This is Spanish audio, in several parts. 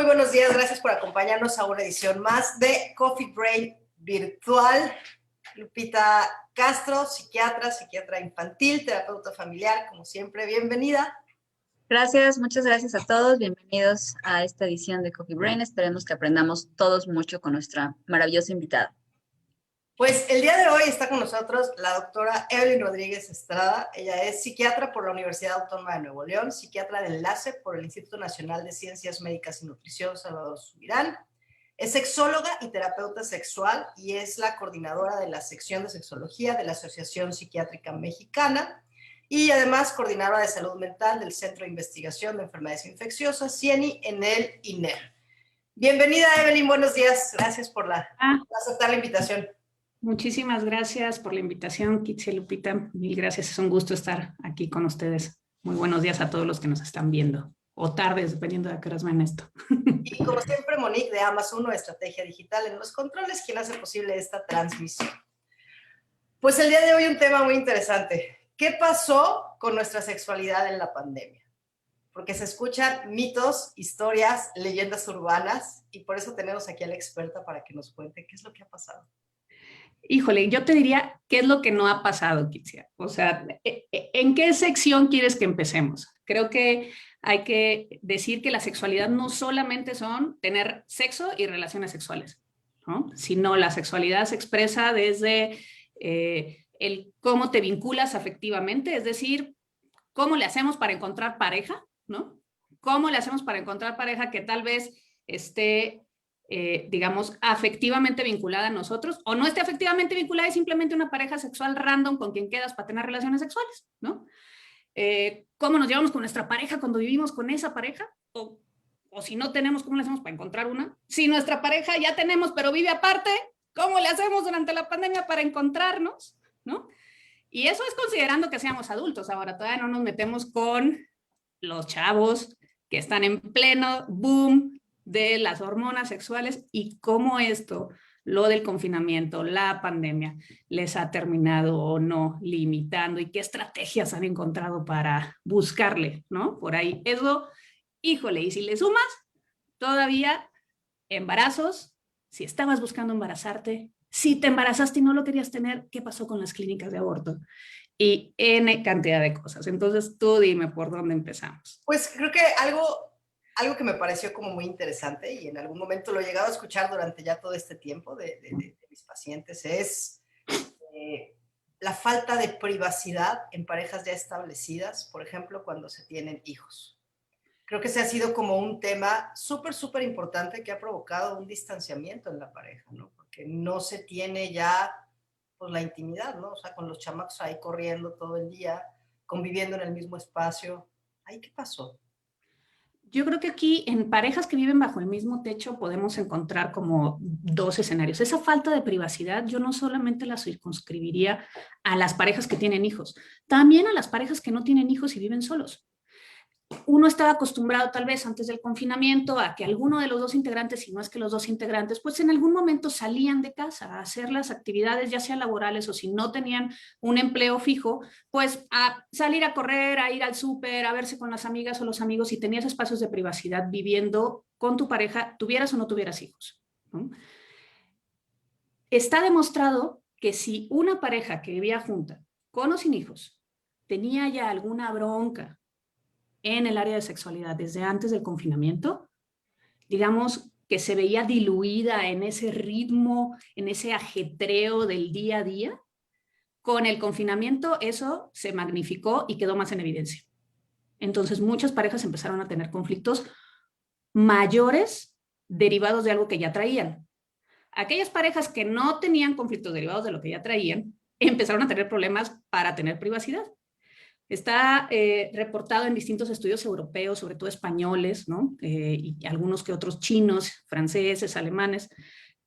muy buenos días. Gracias por acompañarnos a una edición más de Coffee Break virtual. Lupita Castro, psiquiatra infantil, terapeuta familiar, como siempre, bienvenida. Gracias, muchas gracias a todos. Bienvenidos a esta edición de Coffee Brain. Esperemos que aprendamos todos mucho con nuestra maravillosa invitada. Pues el día de hoy está con nosotros la doctora Evelyn Rodríguez Estrada. Ella es psiquiatra por la Universidad Autónoma de Nuevo León, psiquiatra de enlace por el Instituto Nacional de Ciencias Médicas y Nutrición Salvador Subirán. Es sexóloga y terapeuta sexual y es la coordinadora de la sección de sexología de la Asociación Psiquiátrica Mexicana y además coordinadora de salud mental del Centro de Investigación de Enfermedades Infecciosas, CIENI, en el INER. Bienvenida, Evelyn, buenos días. Gracias por aceptar la invitación. Muchísimas gracias por la invitación, Kitsia, Lupita. Mil gracias, es un gusto estar aquí con ustedes. Muy buenos días a todos los que nos están viendo, o tardes, dependiendo de a qué horas ven esto. Y como siempre, Monique de Amazon, Estrategia Digital en los controles, quien hace posible esta transmisión. Pues el día de hoy un tema muy interesante. ¿Qué pasó con nuestra sexualidad en la pandemia? Porque se escuchan mitos, historias, leyendas urbanas, y por eso tenemos aquí a la experta para que nos cuente qué es lo que ha pasado. Híjole, yo te diría, ¿qué es lo que no ha pasado, Kitsia? O sea, ¿en qué sección quieres que empecemos? Creo que hay que decir que la sexualidad no solamente son tener sexo y relaciones sexuales, ¿no? Sino la sexualidad se expresa desde el cómo te vinculas afectivamente, es decir, cómo le hacemos para encontrar pareja, ¿no? ¿Cómo le hacemos para encontrar pareja que tal vez esté digamos, afectivamente vinculada a nosotros, o no esté afectivamente vinculada y simplemente una pareja sexual random con quien quedas para tener relaciones sexuales, ¿no? ¿Cómo nos llevamos con nuestra pareja cuando vivimos con esa pareja? O si no tenemos, ¿cómo le hacemos para encontrar una? Si nuestra pareja ya tenemos, pero vive aparte, ¿cómo le hacemos durante la pandemia para encontrarnos? ¿No? Y eso es considerando que seamos adultos. Ahora todavía no nos metemos con los chavos que están en pleno boom de las hormonas sexuales y cómo esto, lo del confinamiento, la pandemia, les ha terminado o no limitando y qué estrategias han encontrado para buscarle, ¿no? Por ahí, eso, híjole, y si le sumas, todavía embarazos, si estabas buscando embarazarte, si te embarazaste y no lo querías tener, ¿qué pasó con las clínicas de aborto? Y N cantidad de cosas. Entonces, tú dime por dónde empezamos. Pues creo que algo que me pareció como muy interesante y en algún momento lo he llegado a escuchar durante ya todo este tiempo de mis pacientes es la falta de privacidad en parejas ya establecidas, por ejemplo, cuando se tienen hijos. Creo que ese ha sido como un tema súper importante que ha provocado un distanciamiento en la pareja, ¿no? Porque no se tiene ya pues, la intimidad, ¿no? O sea, con los chamacos ahí corriendo todo el día, conviviendo en el mismo espacio. ¿Ahí qué pasó? Yo creo que aquí en parejas que viven bajo el mismo techo podemos encontrar como dos escenarios. Esa falta de privacidad yo no solamente la circunscribiría a las parejas que tienen hijos, también a las parejas que no tienen hijos y viven solos. Uno estaba acostumbrado tal vez antes del confinamiento a que alguno de los dos integrantes, si no es que los dos integrantes, pues en algún momento salían de casa a hacer las actividades, ya sea laborales o si no tenían un empleo fijo, pues a salir a correr, a ir al súper, a verse con las amigas o los amigos y tenías espacios de privacidad viviendo con tu pareja, tuvieras o no tuvieras hijos, ¿no? Está demostrado que si una pareja que vivía junta, con o sin hijos, tenía ya alguna bronca en el área de sexualidad desde antes del confinamiento, digamos que se veía diluida en ese ritmo, en ese ajetreo del día a día, con el confinamiento eso se magnificó y quedó más en evidencia. Entonces muchas parejas empezaron a tener conflictos mayores derivados de algo que ya traían. Aquellas parejas que no tenían conflictos derivados de lo que ya traían, empezaron a tener problemas para tener privacidad. Está reportado en distintos estudios europeos, sobre todo españoles, ¿no? Y algunos que otros chinos, franceses, alemanes,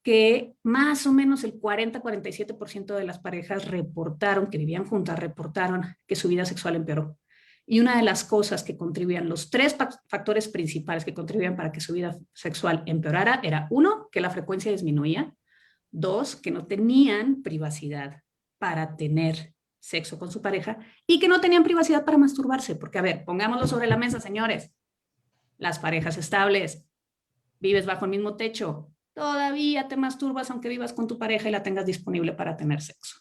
que más o menos el 40-47% de las parejas reportaron, que vivían juntas, reportaron que su vida sexual empeoró. Y una de las cosas que contribuían, los tres factores principales que contribuían para que su vida sexual empeorara, era uno, que la frecuencia disminuía, dos, que no tenían privacidad para tener sexo con su pareja y que no tenían privacidad para masturbarse, porque a ver, pongámoslo sobre la mesa, señores, las parejas estables vives bajo el mismo techo, todavía te masturbas aunque vivas con tu pareja y la tengas disponible para tener sexo,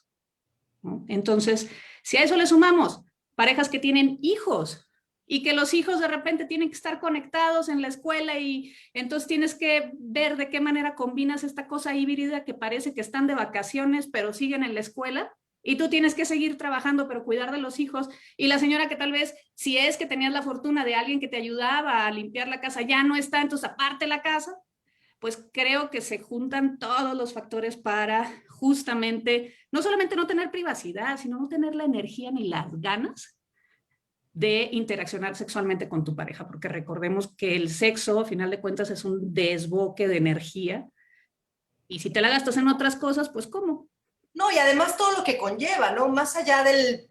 ¿no? Entonces, si a eso le sumamos parejas que tienen hijos y que los hijos de repente tienen que estar conectados en la escuela y entonces tienes que ver de qué manera combinas esta cosa híbrida que parece que están de vacaciones pero siguen en la escuela y tú tienes que seguir trabajando pero cuidar de los hijos y la señora que tal vez si es que tenías la fortuna de alguien que te ayudaba a limpiar la casa ya no está, entonces aparte la casa, pues creo que se juntan todos los factores para justamente no solamente no tener privacidad, sino no tener la energía ni las ganas de interaccionar sexualmente con tu pareja, porque recordemos que el sexo, a final de cuentas, es un desboque de energía, y si te la gastas en otras cosas, pues ¿cómo? No, y además todo lo que conlleva, ¿no? Más allá de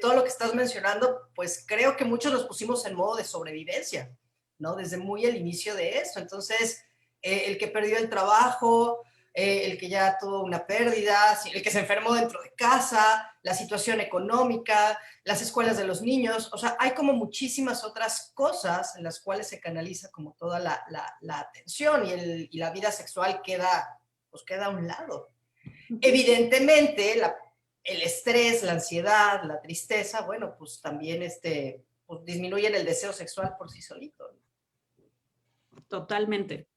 todo lo que estás mencionando, pues creo que muchos nos pusimos en modo de sobrevivencia, ¿no? Desde muy el inicio de esto. Entonces, el que perdió el trabajo, el que ya tuvo una pérdida, el que se enfermó dentro de casa, la situación económica, las escuelas de los niños, o sea, hay como muchísimas otras cosas en las cuales se canaliza como toda la atención y la vida sexual pues queda a un lado. Evidentemente, el estrés, la ansiedad, la tristeza, bueno, pues también pues disminuyen el deseo sexual por sí solito, ¿no? Totalmente.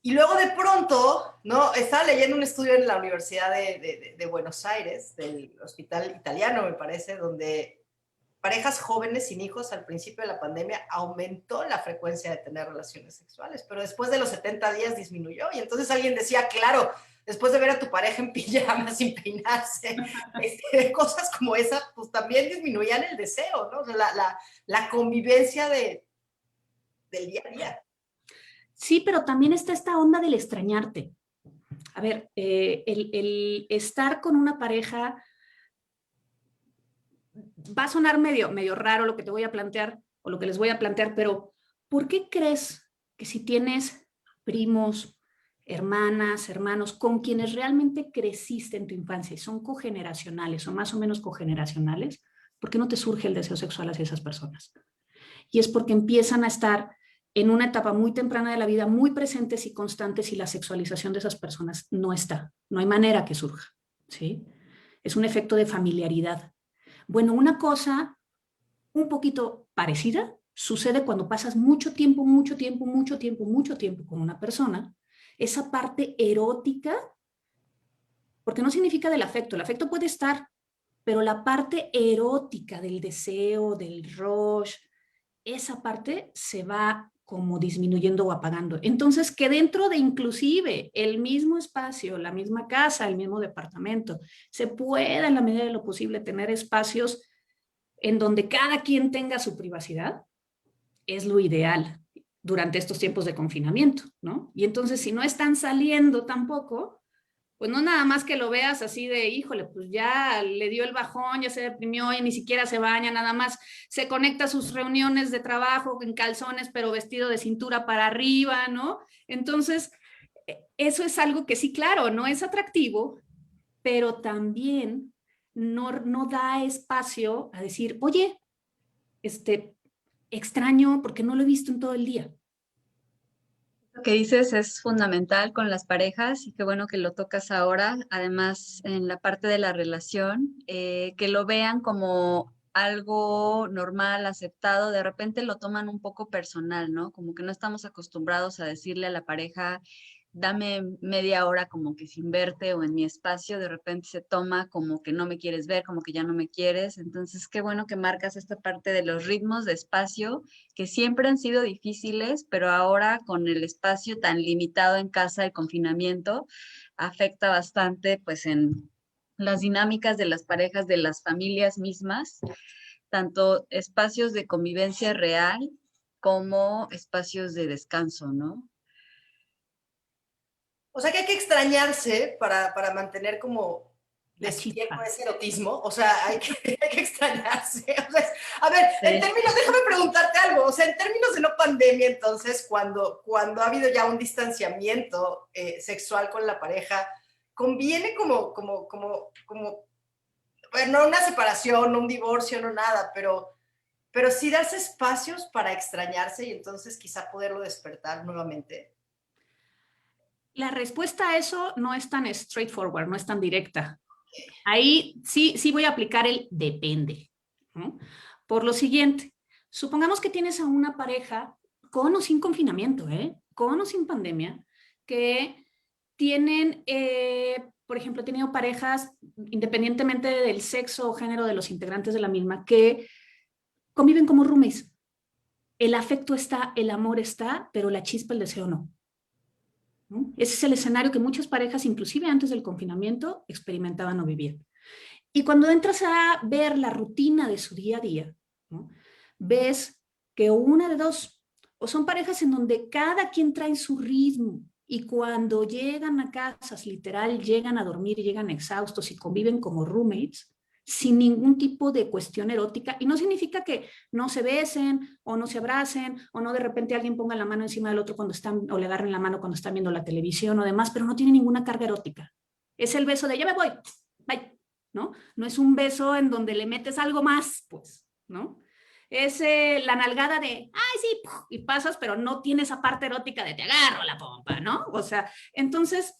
Y luego de pronto, ¿no? Estaba leyendo un estudio en la Universidad de Buenos Aires, del Hospital Italiano, me parece, donde parejas jóvenes sin hijos al principio de la pandemia aumentó la frecuencia de tener relaciones sexuales, pero después de los 70 días disminuyó. Y entonces alguien decía, claro, después de ver a tu pareja en pijama sin peinarse, cosas como esa, pues también disminuían el deseo, ¿no? O sea, la convivencia del día a día. Sí, pero también está esta onda del extrañarte. A ver, el estar con una pareja va a sonar medio raro lo que te voy a plantear o lo que les voy a plantear, pero ¿por qué crees que si tienes primos, hermanas, hermanos, con quienes realmente creciste en tu infancia y son cogeneracionales o más o menos cogeneracionales, ¿por qué no te surge el deseo sexual hacia esas personas? Y es porque empiezan a estar en una etapa muy temprana de la vida, muy presentes y constantes, y la sexualización de esas personas no está, no hay manera que surja, ¿sí? Es un efecto de familiaridad. Bueno, una cosa un poquito parecida sucede cuando pasas mucho tiempo con una persona. Esa parte erótica, porque no significa del afecto, el afecto puede estar, pero la parte erótica del deseo, del rush, esa parte se va como disminuyendo o apagando. Entonces, que dentro de inclusive el mismo espacio, la misma casa, el mismo departamento, se pueda en la medida de lo posible tener espacios en donde cada quien tenga su privacidad, es lo ideal durante estos tiempos de confinamiento, ¿no? Y entonces, si no están saliendo tampoco, pues no nada más que lo veas así de, híjole, pues ya le dio el bajón, ya se deprimió y ni siquiera se baña, nada más se conecta a sus reuniones de trabajo en calzones, pero vestido de cintura para arriba, ¿no? Entonces, eso es algo que sí, claro, no es atractivo, pero también no da espacio a decir, oye, extraño porque no lo he visto en todo el día. Lo que dices es fundamental con las parejas y qué bueno que lo tocas ahora. Además, en la parte de la relación, que lo vean como algo normal, aceptado, de repente lo toman un poco personal, ¿no? Como que no estamos acostumbrados a decirle a la pareja, dame media hora como que sin verte o en mi espacio, de repente se toma como que no me quieres ver, como que ya no me quieres. Entonces, qué bueno que marcas esta parte de los ritmos de espacio que siempre han sido difíciles, pero ahora con el espacio tan limitado en casa, el confinamiento, afecta bastante pues en las dinámicas de las parejas, de las familias mismas, tanto espacios de convivencia real como espacios de descanso, ¿no? O sea que hay que extrañarse para mantener como La despierto chispa. ese erotismo. O sea, hay que extrañarse. O sea, a ver, en Sí. términos, déjame preguntarte algo. O sea, en términos de no pandemia, entonces, cuando ha habido ya un distanciamiento sexual con la pareja, conviene bueno, no una separación, no un divorcio, no nada, pero sí darse espacios para extrañarse y entonces quizá poderlo despertar nuevamente. La respuesta a eso no es tan straightforward, no es tan directa. Ahí sí voy a aplicar el depende, ¿no? Por lo siguiente, supongamos que tienes a una pareja con o sin confinamiento, con o sin pandemia, que tienen, por ejemplo, he tenido parejas, independientemente del sexo o género de los integrantes de la misma, que conviven como roomies. El afecto está, el amor está, pero la chispa, el deseo no. ¿No? Ese es el escenario que muchas parejas, inclusive antes del confinamiento, experimentaban o vivían. Y cuando entras a ver la rutina de su día a día, ¿no? Ves que una de dos, o son parejas en donde cada quien trae su ritmo y cuando llegan a casas, literal, llegan a dormir y llegan exhaustos y conviven como roommates, sin ningún tipo de cuestión erótica. Y no significa que no se besen o no se abracen o no de repente alguien ponga la mano encima del otro cuando están, o le agarren la mano cuando están viendo la televisión o demás, pero no tiene ninguna carga erótica. Es el beso de ya me voy, bye. ¿No? No es un beso en donde le metes algo más, pues, ¿no? Es la nalgada de, ay, sí, y pasas, pero no tiene esa parte erótica de te agarro la pompa, ¿no? O sea, entonces,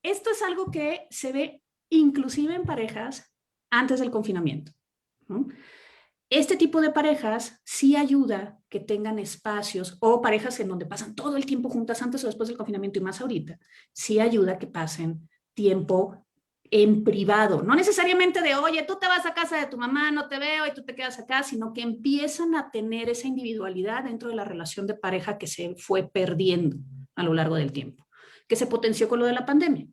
esto es algo que se ve inclusive en parejas antes del confinamiento, ¿no? Este tipo de parejas sí ayuda que tengan espacios o parejas en donde pasan todo el tiempo juntas antes o después del confinamiento y más ahorita, sí ayuda que pasen tiempo en privado, no necesariamente de, oye, tú te vas a casa de tu mamá, no te veo y tú te quedas acá, sino que empiezan a tener esa individualidad dentro de la relación de pareja que se fue perdiendo a lo largo del tiempo, que se potenció con lo de la pandemia.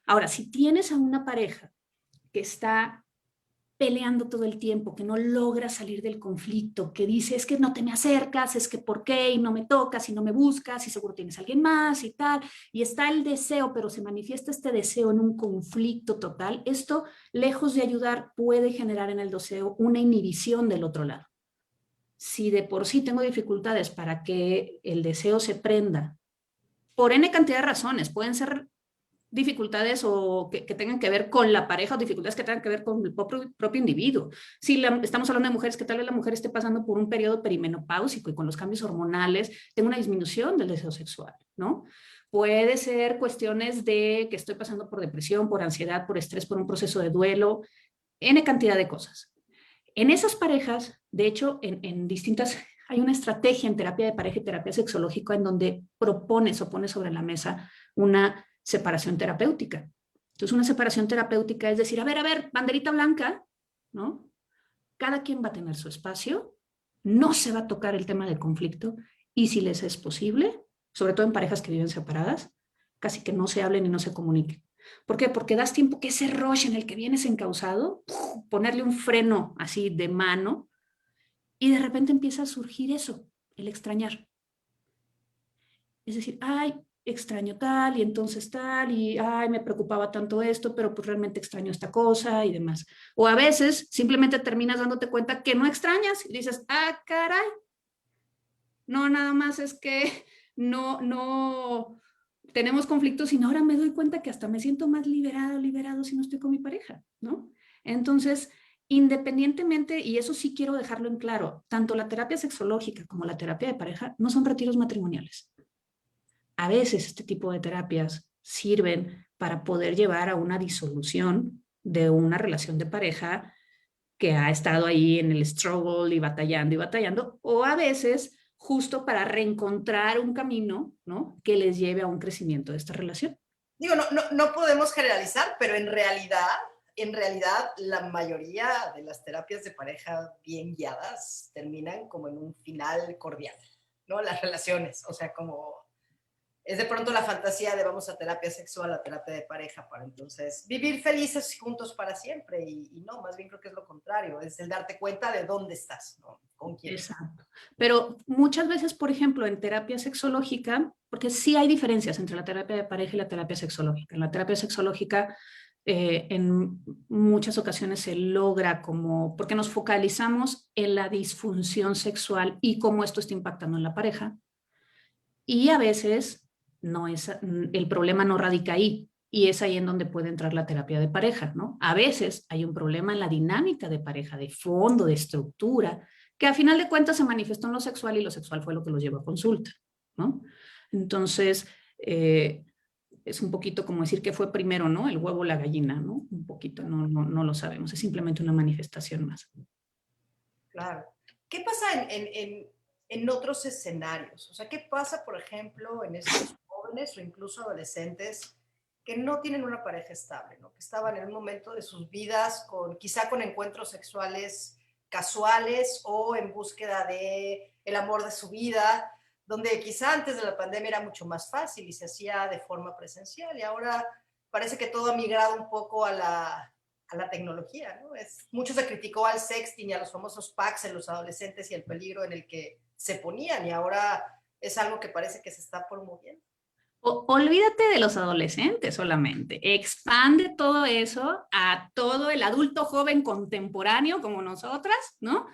Ahora, si tienes a una pareja que está peleando todo el tiempo, que no logra salir del conflicto, que dice, es que no te me acercas, es que por qué, y no me tocas, y no me buscas, y seguro tienes a alguien más, y tal, y está el deseo, pero se manifiesta este deseo en un conflicto total, esto, lejos de ayudar, puede generar en el deseo una inhibición del otro lado. Si de por sí tengo dificultades para que el deseo se prenda, por N cantidad de razones, pueden ser dificultades o que tengan que ver con la pareja o dificultades que tengan que ver con el propio individuo. Si estamos hablando de mujeres, que tal vez la mujer esté pasando por un periodo perimenopáusico y con los cambios hormonales tenga una disminución del deseo sexual, ¿no? Puede ser cuestiones de que estoy pasando por depresión, por ansiedad, por estrés, por un proceso de duelo, N cantidad de cosas. En esas parejas, de hecho, en distintas, hay una estrategia en terapia de pareja y terapia sexológica en donde propones o pones sobre la mesa una separación terapéutica. Entonces, una separación terapéutica es decir, a ver, banderita blanca, ¿no? Cada quien va a tener su espacio, no se va a tocar el tema del conflicto y si les es posible, sobre todo en parejas que viven separadas, casi que no se hablen y no se comuniquen. ¿Por qué? Porque das tiempo que ese rush en el que vienes encausado, ponerle un freno así de mano y de repente empieza a surgir eso, el extrañar. Es decir, ay, extraño tal y entonces tal y ay, me preocupaba tanto esto, pero pues realmente extraño esta cosa y demás. O a veces simplemente terminas dándote cuenta que no extrañas y dices, ah, caray, no, nada más es que no tenemos conflictos y ahora me doy cuenta que hasta me siento más liberado si no estoy con mi pareja, ¿no? Entonces, independientemente, y eso sí quiero dejarlo en claro, tanto la terapia sexológica como la terapia de pareja no son retiros matrimoniales. A veces este tipo de terapias sirven para poder llevar a una disolución de una relación de pareja que ha estado ahí en el struggle y batallando, o a veces justo para reencontrar un camino, ¿no? Que les lleve a un crecimiento de esta relación. Digo, no podemos generalizar, pero en realidad, la mayoría de las terapias de pareja bien guiadas terminan como en un final cordial, ¿no? Las relaciones, o sea, como es de pronto la fantasía de vamos a terapia sexual, a terapia de pareja, para entonces vivir felices juntos para siempre. Y no, más bien creo que es lo contrario, es el darte cuenta de dónde estás, ¿no? Con quién. Exacto. Pero muchas veces, por ejemplo, en terapia sexológica, porque sí hay diferencias entre la terapia de pareja y la terapia sexológica. En la terapia sexológica, en muchas ocasiones se logra como, porque nos focalizamos en la disfunción sexual y cómo esto está impactando en la pareja. Y a veces no es, el problema no radica ahí. Y es ahí en donde puede entrar la terapia de pareja, ¿no? A veces hay un problema en la dinámica de pareja, de fondo, de estructura, que a final de cuentas se manifestó en lo sexual y lo sexual fue lo que los llevó a consulta, ¿no? Entonces, es un poquito como decir que fue primero, ¿no? El huevo o la gallina, ¿no? Un poquito, no lo sabemos, es simplemente una manifestación más. Claro. ¿Qué pasa en otros escenarios? O sea, ¿qué pasa, por ejemplo, en estos jóvenes o incluso adolescentes que no tienen una pareja estable, ¿no? Que estaban en un momento de sus vidas quizá con encuentros sexuales casuales o en búsqueda de el amor de su vida, donde quizá antes de la pandemia era mucho más fácil y se hacía de forma presencial y ahora parece que todo ha migrado un poco a la tecnología, ¿no? Mucho se criticó al sexting y a los famosos packs en los adolescentes y el peligro en el que se ponían y ahora es algo que parece que se está promoviendo. Olvídate de los adolescentes solamente, expande todo eso a todo el adulto joven contemporáneo como nosotras, ¿no?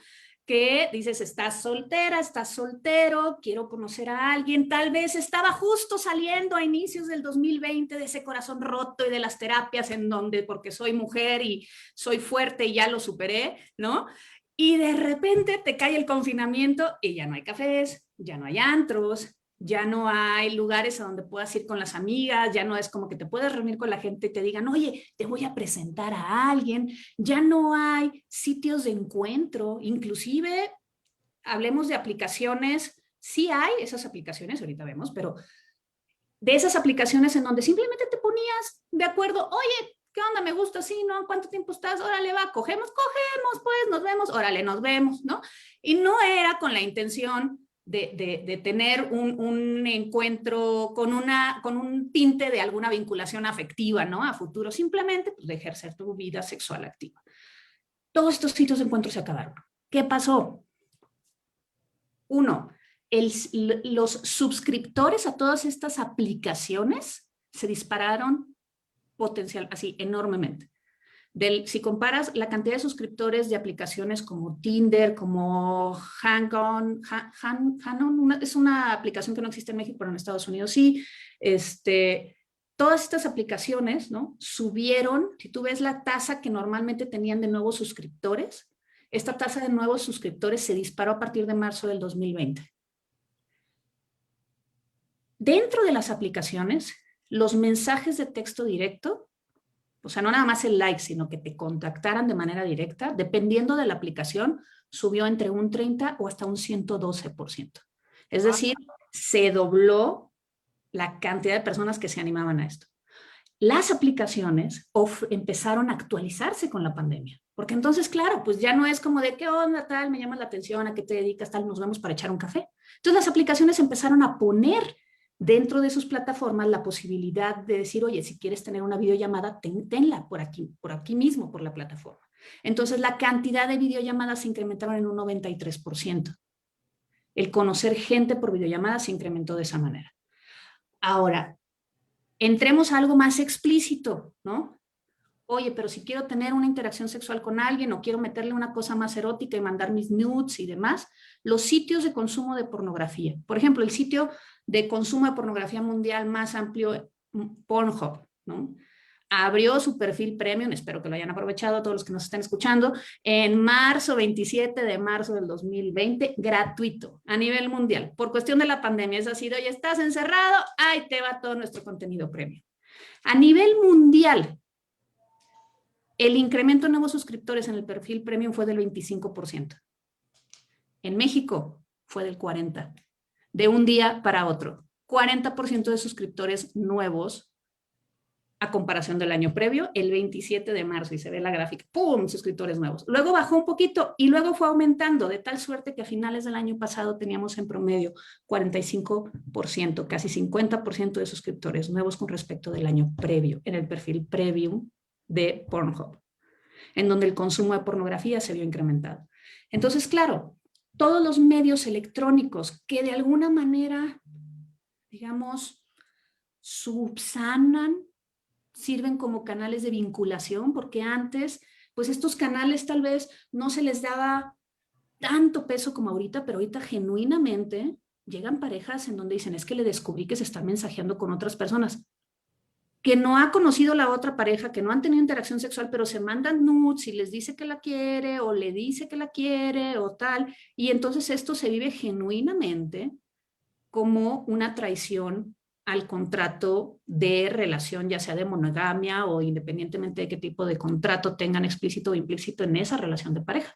Que dices, estás soltera, estás soltero, quiero conocer a alguien, tal vez estaba justo saliendo a inicios del 2020 de ese corazón roto y de las terapias en donde, porque soy mujer y soy fuerte y ya lo superé, ¿no? Y de repente te cae el confinamiento y ya no hay cafés, ya no hay antros, ya no hay lugares a donde puedas ir con las amigas, ya no es como que te puedes reunir con la gente y te digan, oye, te voy a presentar a alguien, ya no hay sitios de encuentro, inclusive hablemos de aplicaciones, sí hay esas aplicaciones, ahorita vemos, pero de esas aplicaciones en donde simplemente te ponías de acuerdo, oye, ¿qué onda? Me gusta, sí, ¿no? ¿Cuánto tiempo estás? Órale, va, cogemos, pues, nos vemos, órale, nos vemos, ¿no? Y no era con la intención de tener un encuentro con un tinte de alguna vinculación afectiva, ¿no? A futuro, simplemente pues, de ejercer tu vida sexual activa. Todos estos sitios de encuentro se acabaron. ¿Qué pasó? Uno, los suscriptores a todas estas aplicaciones se dispararon así enormemente. Si comparas la cantidad de suscriptores de aplicaciones como Tinder, como Hang-On, es una aplicación que no existe en México, pero en Estados Unidos sí, todas estas aplicaciones, ¿no? Subieron, si tú ves la tasa que normalmente tenían de nuevos suscriptores, esta tasa de nuevos suscriptores se disparó a partir de marzo del 2020. Dentro de las aplicaciones, los mensajes de texto directo, o sea, no nada más el like, sino que te contactaran de manera directa, dependiendo de la aplicación, subió entre un 30 o hasta un 112%. Es decir, se dobló la cantidad de personas que se animaban a esto. Las aplicaciones empezaron a actualizarse con la pandemia, porque entonces, claro, pues ya no es como de qué onda, tal, me llamas la atención, a qué te dedicas, tal, nos vemos para echar un café. Entonces las aplicaciones empezaron a poner dentro de sus plataformas la posibilidad de decir, oye, si quieres tener una videollamada, tenla por aquí mismo, por la plataforma. Entonces la cantidad de videollamadas se incrementaron en un 93%. El conocer gente por videollamada se incrementó de esa manera. Ahora, entremos a algo más explícito, ¿no? Oye, pero si quiero tener una interacción sexual con alguien o quiero meterle una cosa más erótica y mandar mis nudes y demás, los sitios de consumo de pornografía. Por ejemplo, el sitio de consumo de pornografía mundial más amplio, Pornhub, ¿no? Abrió su perfil premium, espero que lo hayan aprovechado todos los que nos estén escuchando, en 27 de marzo del 2020, gratuito a nivel mundial. Por cuestión de la pandemia, es así, oye, estás encerrado, ahí te va todo nuestro contenido premium. A nivel mundial, el incremento de nuevos suscriptores en el perfil premium fue del 25%. En México fue del 40%. De un día para otro. 40% de suscriptores nuevos a comparación del año previo, el 27 de marzo, y se ve la gráfica, ¡pum!, suscriptores nuevos. Luego bajó un poquito y luego fue aumentando, de tal suerte que a finales del año pasado teníamos en promedio 45%, casi 50% de suscriptores nuevos con respecto del año previo, en el perfil premium de Pornhub, en donde el consumo de pornografía se vio incrementado. Entonces, claro, todos los medios electrónicos que de alguna manera, digamos, subsanan, sirven como canales de vinculación, porque antes, pues estos canales tal vez no se les daba tanto peso como ahorita, pero ahorita genuinamente llegan parejas en donde dicen, es que le descubrí que se están mensajeando con otras personas, que no ha conocido la otra pareja, que no han tenido interacción sexual, pero se mandan nudes y les dice que la quiere o le dice que la quiere o tal, y entonces esto se vive genuinamente como una traición al contrato de relación, ya sea de monogamia o independientemente de qué tipo de contrato tengan explícito o implícito en esa relación de pareja.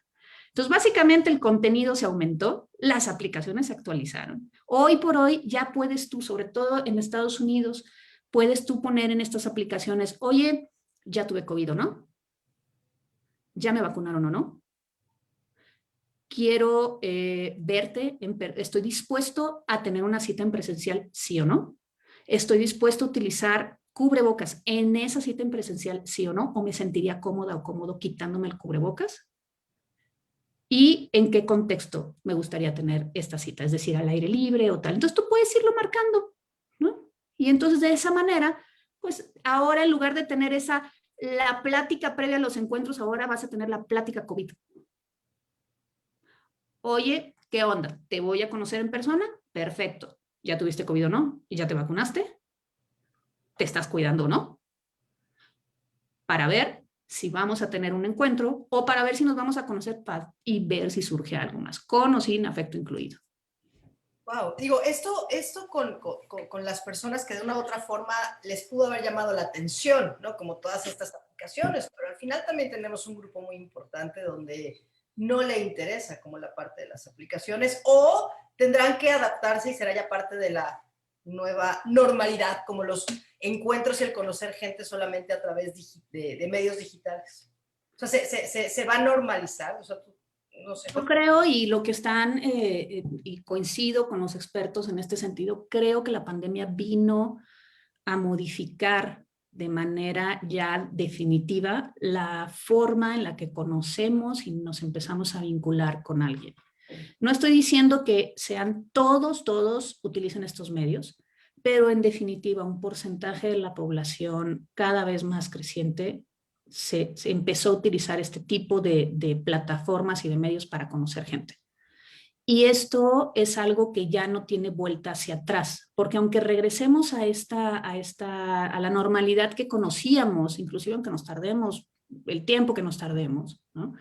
Entonces, básicamente el contenido se aumentó, las aplicaciones se actualizaron. Hoy por hoy ya puedes tú, sobre todo en Estados Unidos, puedes tú poner en estas aplicaciones, oye, ya tuve COVID o no, ya me vacunaron o no, quiero verte, estoy dispuesto a tener una cita en presencial, sí o no, estoy dispuesto a utilizar cubrebocas en esa cita en presencial, sí o no, o me sentiría cómoda o cómodo quitándome el cubrebocas. ¿Y en qué contexto me gustaría tener esta cita? Es decir, al aire libre o tal. Entonces tú puedes irlo marcando, ¿no? Y entonces de esa manera, pues ahora en lugar de tener la plática previa a los encuentros, ahora vas a tener la plática COVID. Oye, ¿qué onda? ¿Te voy a conocer en persona? Perfecto. ¿Ya tuviste COVID o no? ¿Y ya te vacunaste? ¿Te estás cuidando o no? Para ver si vamos a tener un encuentro o para ver si nos vamos a conocer y ver si surge algo más, con o sin afecto incluido. Wow, digo, esto con las personas que de una u otra forma les pudo haber llamado la atención, ¿no? Como todas estas aplicaciones, pero al final también tenemos un grupo muy importante donde no le interesa como la parte de las aplicaciones o tendrán que adaptarse y será ya parte de la nueva normalidad, como los encuentros y el conocer gente solamente a través de medios digitales. O sea, se va a normalizar, o sea, no sé. Yo creo, y lo que están, y coincido con los expertos en este sentido, creo que la pandemia vino a modificar de manera ya definitiva la forma en la que conocemos y nos empezamos a vincular con alguien. No estoy diciendo que sean todos utilicen estos medios, pero en definitiva un porcentaje de la población cada vez más creciente se empezó a utilizar este tipo de plataformas y de medios para conocer gente. Y esto es algo que ya no tiene vuelta hacia atrás, porque aunque regresemos a la normalidad que conocíamos, inclusive aunque nos tardemos, el tiempo que nos tardemos, ¿no?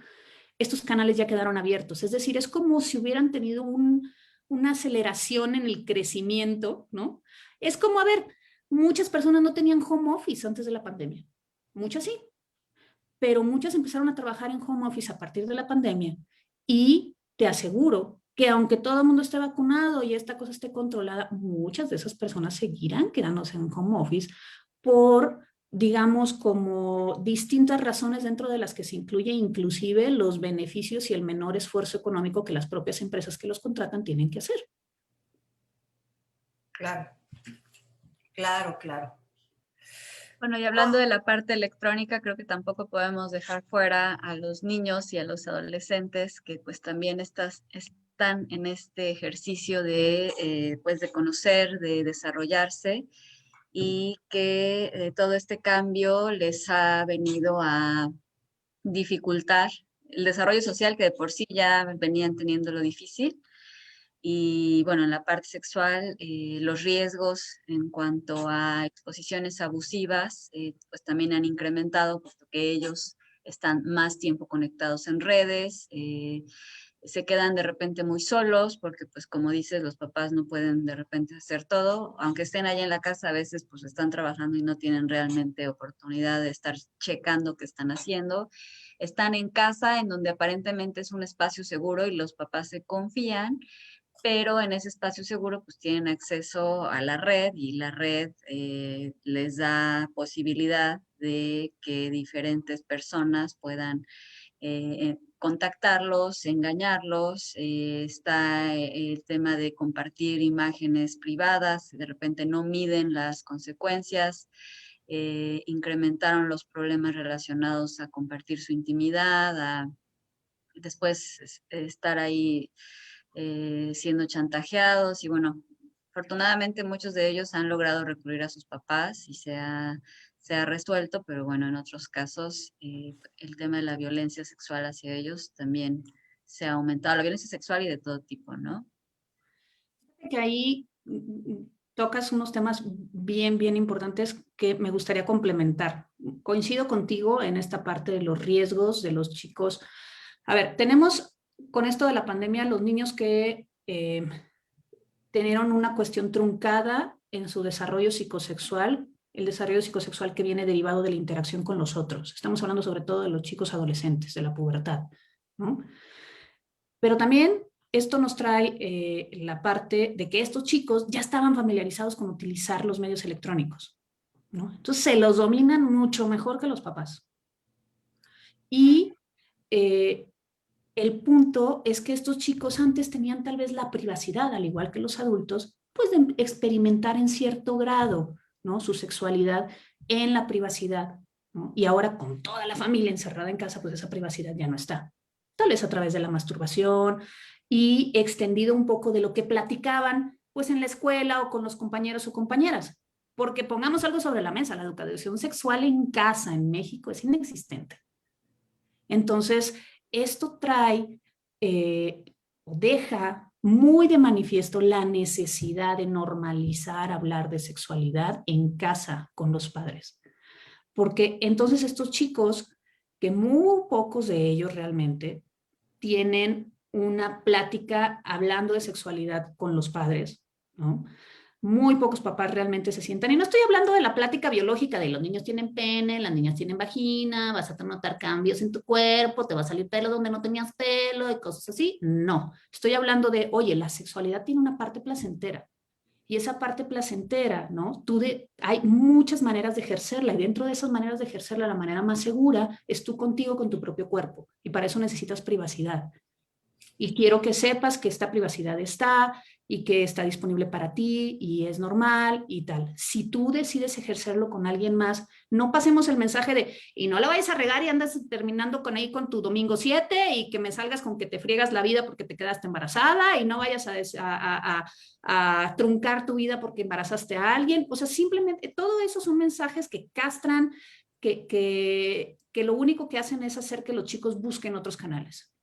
Estos canales ya quedaron abiertos. Es decir, es como si hubieran tenido una aceleración en el crecimiento, ¿no? Es como, a ver, muchas personas no tenían home office antes de la pandemia. Muchas sí, pero muchas empezaron a trabajar en home office a partir de la pandemia y te aseguro que aunque todo el mundo esté vacunado y esta cosa esté controlada, muchas de esas personas seguirán quedándose en home office por, digamos, como distintas razones dentro de las que se incluye inclusive los beneficios y el menor esfuerzo económico que las propias empresas que los contratan tienen que hacer. Claro, claro, claro. Bueno, y hablando de la parte electrónica, creo que tampoco podemos dejar fuera a los niños y a los adolescentes que pues también están en este ejercicio pues de conocer, de desarrollarse y que todo este cambio les ha venido a dificultar el desarrollo social que de por sí ya venían teniendo lo difícil. Y bueno, en la parte sexual, los riesgos en cuanto a exposiciones abusivas, pues también han incrementado, puesto que ellos están más tiempo conectados en redes, se quedan de repente muy solos, porque pues como dices, los papás no pueden de repente hacer todo, aunque estén allá en la casa, a veces pues están trabajando y no tienen realmente oportunidad de estar checando qué están haciendo. Están en casa, en donde aparentemente es un espacio seguro y los papás se confían, pero en ese espacio seguro pues tienen acceso a la red y la red les da posibilidad de que diferentes personas puedan contactarlos, engañarlos. Está el tema de compartir imágenes privadas, de repente no miden las consecuencias. Incrementaron los problemas relacionados a compartir su intimidad, a después estar ahí siendo chantajeados y bueno, afortunadamente muchos de ellos han logrado recurrir a sus papás y se ha resuelto, pero bueno, en otros casos el tema de la violencia sexual hacia ellos también se ha aumentado, la violencia sexual y de todo tipo, ¿no? Que ahí tocas unos temas bien importantes que me gustaría complementar. Coincido contigo en esta parte de los riesgos de los chicos. A ver, tenemos con esto de la pandemia los niños que tenieron una cuestión truncada en su desarrollo psicosexual, el desarrollo psicosexual que viene derivado de la interacción con los otros. Estamos hablando sobre todo de los chicos adolescentes, de la pubertad, ¿no? Pero también esto nos trae la parte de que estos chicos ya estaban familiarizados con utilizar los medios electrónicos, ¿no? Entonces se los dominan mucho mejor que los papás. Y el punto es que estos chicos antes tenían tal vez la privacidad, al igual que los adultos, pues de experimentar en cierto grado, ¿no? Su sexualidad en la privacidad, ¿no? Y ahora con toda la familia encerrada en casa, pues esa privacidad ya no está. Tal vez a través de la masturbación y extendido un poco de lo que platicaban pues en la escuela o con los compañeros o compañeras. Porque pongamos algo sobre la mesa, la educación sexual en casa en México es inexistente. Entonces, esto trae o deja muy de manifiesto la necesidad de normalizar hablar de sexualidad en casa con los padres. Porque entonces estos chicos, que muy pocos de ellos realmente tienen una plática hablando de sexualidad con los padres, ¿no? Muy pocos papás realmente se sientan. Y no estoy hablando de la plática biológica de los niños tienen pene, las niñas tienen vagina, vas a notar cambios en tu cuerpo, te va a salir pelo donde no tenías pelo y cosas así. No, estoy hablando de, oye, la sexualidad tiene una parte placentera. Y esa parte placentera, ¿no? Hay muchas maneras de ejercerla y dentro de esas maneras de ejercerla, la manera más segura es tú contigo con tu propio cuerpo. Y para eso necesitas privacidad. Y quiero que sepas que esta privacidad está y que está disponible para ti y es normal y tal. Si tú decides ejercerlo con alguien más, no pasemos el mensaje de, y no la vayas a regar y andas terminando con ahí con tu domingo 7 y que me salgas con que te friegas la vida porque te quedaste embarazada y no vayas a truncar tu vida porque embarazaste a alguien. O sea, simplemente todo eso son mensajes que castran, que lo único que hacen es hacer que los chicos busquen otros canales,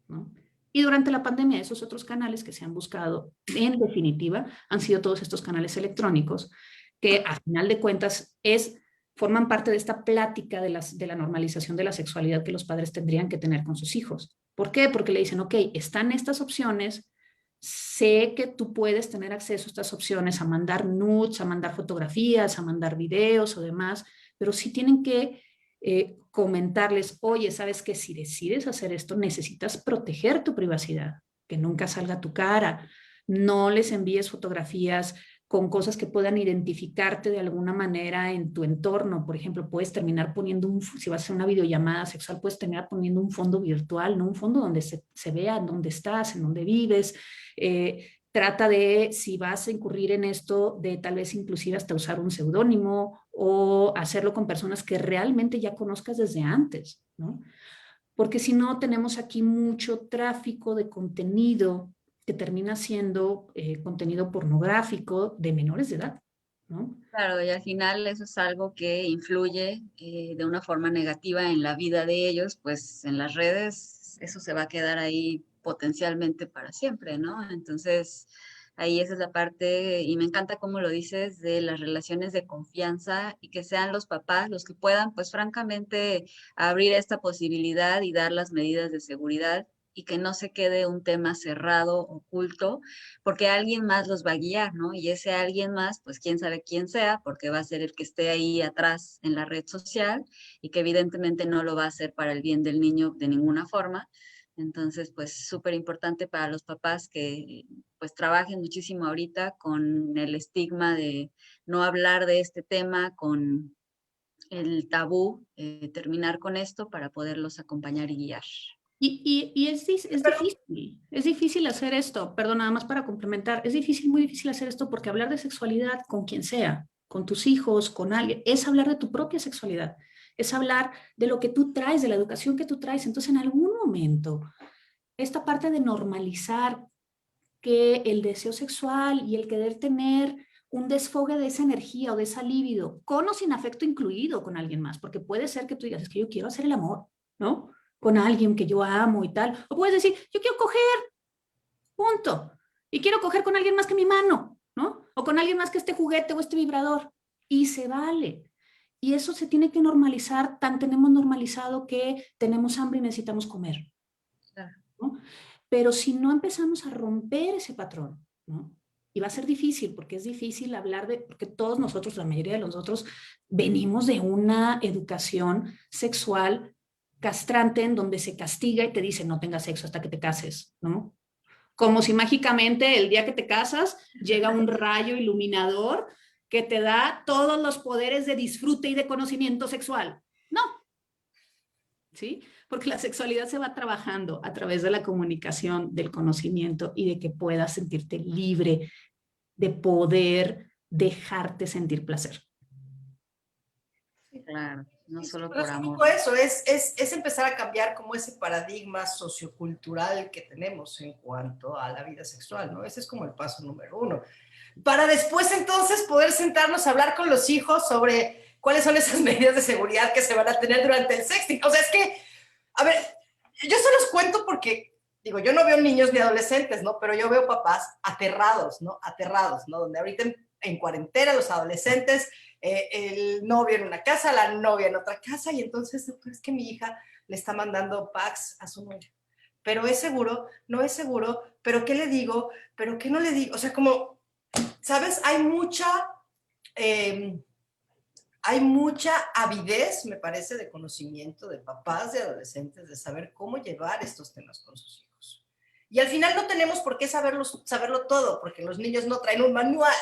¿no? Y durante la pandemia, esos otros canales que se han buscado, en definitiva, han sido todos estos canales electrónicos, que a final de cuentas forman parte de esta plática de la normalización de la sexualidad que los padres tendrían que tener con sus hijos. ¿Por qué? Porque le dicen, ok, están estas opciones, sé que tú puedes tener acceso a estas opciones, a mandar nudes, a mandar fotografías, a mandar videos o demás, pero sí tienen que comentarles, oye, sabes que si decides hacer esto, necesitas proteger tu privacidad, que nunca salga tu cara, no les envíes fotografías con cosas que puedan identificarte de alguna manera en tu entorno. Por ejemplo, puedes terminar poniendo si vas a hacer una videollamada sexual, puedes terminar poniendo un fondo virtual, no un fondo donde se vea dónde estás, en dónde vives. Trata de, si vas a incurrir en esto, de tal vez inclusive hasta usar un seudónimo o hacerlo con personas que realmente ya conozcas desde antes, ¿no? Porque si no, tenemos aquí mucho tráfico de contenido que termina siendo contenido pornográfico de menores de edad, ¿no? Claro, y al final eso es algo que influye de una forma negativa en la vida de ellos, pues en las redes eso se va a quedar ahí potencialmente para siempre, ¿no? Entonces, ahí esa es la parte, y me encanta cómo lo dices, de las relaciones de confianza y que sean los papás los que puedan, pues francamente, abrir esta posibilidad y dar las medidas de seguridad y que no se quede un tema cerrado, oculto, porque alguien más los va a guiar, ¿no? Y ese alguien más, pues quién sabe quién sea, porque va a ser el que esté ahí atrás en la red social y que evidentemente no lo va a hacer para el bien del niño de ninguna forma. Entonces, pues súper importante para los papás que pues trabajen muchísimo ahorita con el estigma de no hablar de este tema, con el tabú, terminar con esto para poderlos acompañar y guiar. Y es difícil hacer esto, perdón, nada más para complementar, es difícil, muy difícil hacer esto porque hablar de sexualidad con quien sea, con tus hijos, con alguien, es hablar de tu propia sexualidad, es hablar de lo que tú traes, de la educación que tú traes. Entonces, en algún momento, esta parte de normalizar que el deseo sexual y el querer tener un desfogue de esa energía o de esa libido, con o sin afecto incluido con alguien más, porque puede ser que tú digas, es que yo quiero hacer el amor, ¿no? Con alguien que yo amo y tal. O puedes decir, yo quiero coger, punto. Y quiero coger con alguien más que mi mano, ¿no? O con alguien más que este juguete o este vibrador. Y se vale. Y eso se tiene que normalizar, tan tenemos normalizado que tenemos hambre y necesitamos comer, ¿no? Pero si no empezamos a romper ese patrón, ¿no? Y va a ser difícil, porque es difícil hablar porque todos nosotros, la mayoría de nosotros, venimos de una educación sexual castrante en donde se castiga y te dice no tengas sexo hasta que te cases, ¿no? Como si mágicamente el día que te casas llega un rayo iluminador que te da todos los poderes de disfrute y de conocimiento sexual. No, ¿sí? Porque la sexualidad se va trabajando a través de la comunicación, del conocimiento y de que puedas sentirte libre de poder dejarte sentir placer. Claro, no Sí, solo pero por es un amor. poco eso, es empezar a cambiar como ese paradigma sociocultural que tenemos en cuanto a la vida sexual, ¿no? Ese es como el paso número 1. Para después entonces poder sentarnos a hablar con los hijos sobre cuáles son esas medidas de seguridad que se van a tener durante el sexting. O sea, es que, a ver, yo se los cuento porque, digo, yo no veo niños ni adolescentes, ¿no? Pero yo veo papás aterrados, ¿no? Aterrados, ¿no? Donde ahorita en cuarentena los adolescentes, el novio en una casa, la novia en otra casa, y entonces es que mi hija le está mandando packs a su novia. Pero es seguro, no es seguro, pero ¿qué le digo? ¿Pero qué no le digo? O sea, como, ¿sabes? Eh, hay mucha avidez, me parece, de conocimiento de papás, de adolescentes, de saber cómo llevar estos temas con sus hijos. Y al final no tenemos por qué saberlo todo, porque los niños no traen un manual,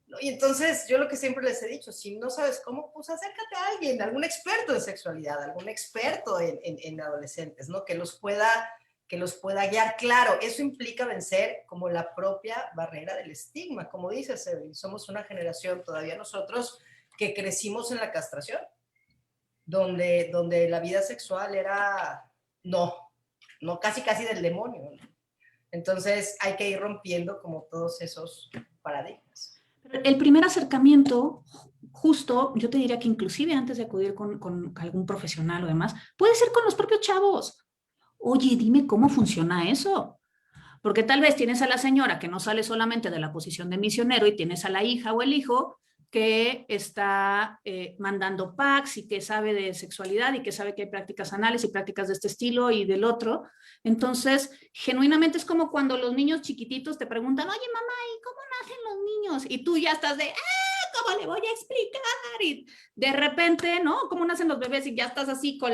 ¿no? Y entonces yo lo que siempre les he dicho, si no sabes cómo, pues acércate a alguien, algún experto en sexualidad, algún experto en adolescentes, ¿no? Que los pueda guiar. Claro, eso implica vencer como la propia barrera del estigma, como dices, Evelyn, somos una generación todavía nosotros que crecimos en la castración, donde la vida sexual era, no, casi del demonio, ¿no? Entonces hay que ir rompiendo como todos esos paradigmas. El primer acercamiento, justo, yo te diría que inclusive antes de acudir con algún profesional o demás, puede ser con los propios chavos. Oye, dime cómo funciona eso. Porque tal vez tienes a la señora que no sale solamente de la posición de misionero y tienes a la hija o el hijo que está mandando packs y que sabe de sexualidad y que sabe que hay prácticas anales y prácticas de este estilo y del otro. Entonces, genuinamente es como cuando los niños chiquititos te preguntan, oye mamá, ¿y cómo nacen los niños? Y tú ya estás de, ¿cómo le voy a explicar? Y de repente, ¿no? ¿Cómo nacen los bebés? Y ya estás así con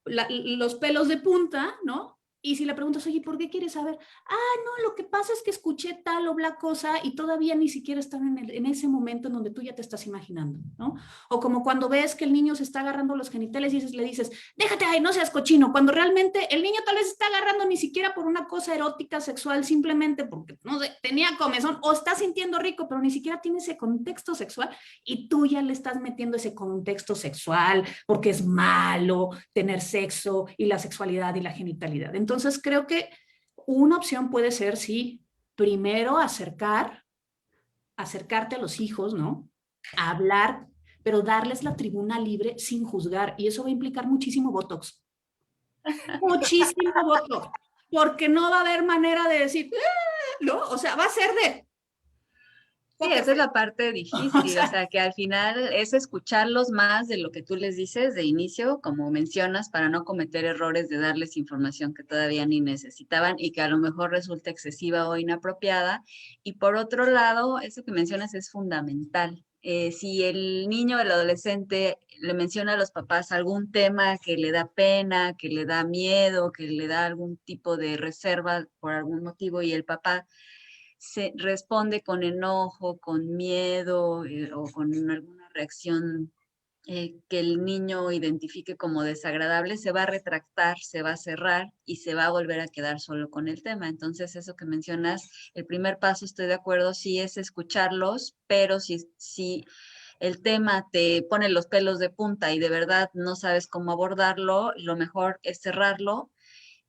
los pelos de punta, ¿no? Y si le preguntas, oye, ¿por qué quieres saber? No, lo que pasa es que escuché tal o bla cosa y todavía ni siquiera están en ese momento en donde tú ya te estás imaginando, ¿no? O como cuando ves que el niño se está agarrando los genitales y le dices, déjate ahí, no seas cochino, cuando realmente el niño tal vez está agarrando ni siquiera por una cosa erótica, sexual, simplemente porque, no sé, tenía comezón o está sintiendo rico, pero ni siquiera tiene ese contexto sexual y tú ya le estás metiendo ese contexto sexual porque es malo tener sexo y la sexualidad y la genitalidad. Entonces creo que una opción puede ser, sí, primero acercarte a los hijos, ¿no? A hablar, pero darles la tribuna libre sin juzgar. Y eso va a implicar muchísimo botox. Muchísimo botox. Porque no va a haber manera de decir, ¿no? O sea, va a ser de... Sí, esa es la parte difícil, o sea, que al final es escucharlos más de lo que tú les dices de inicio, como mencionas, para no cometer errores de darles información que todavía ni necesitaban y que a lo mejor resulta excesiva o inapropiada. Y por otro lado, eso que mencionas es fundamental. Si el niño o el adolescente le menciona a los papás algún tema que le da pena, que le da miedo, que le da algún tipo de reserva por algún motivo y el papá se responde con enojo, con miedo o con alguna reacción que el niño identifique como desagradable, se va a retractar, se va a cerrar y se va a volver a quedar solo con el tema. Entonces, eso que mencionas, el primer paso, estoy de acuerdo, sí es escucharlos, pero si el tema te pone los pelos de punta y de verdad no sabes cómo abordarlo, lo mejor es cerrarlo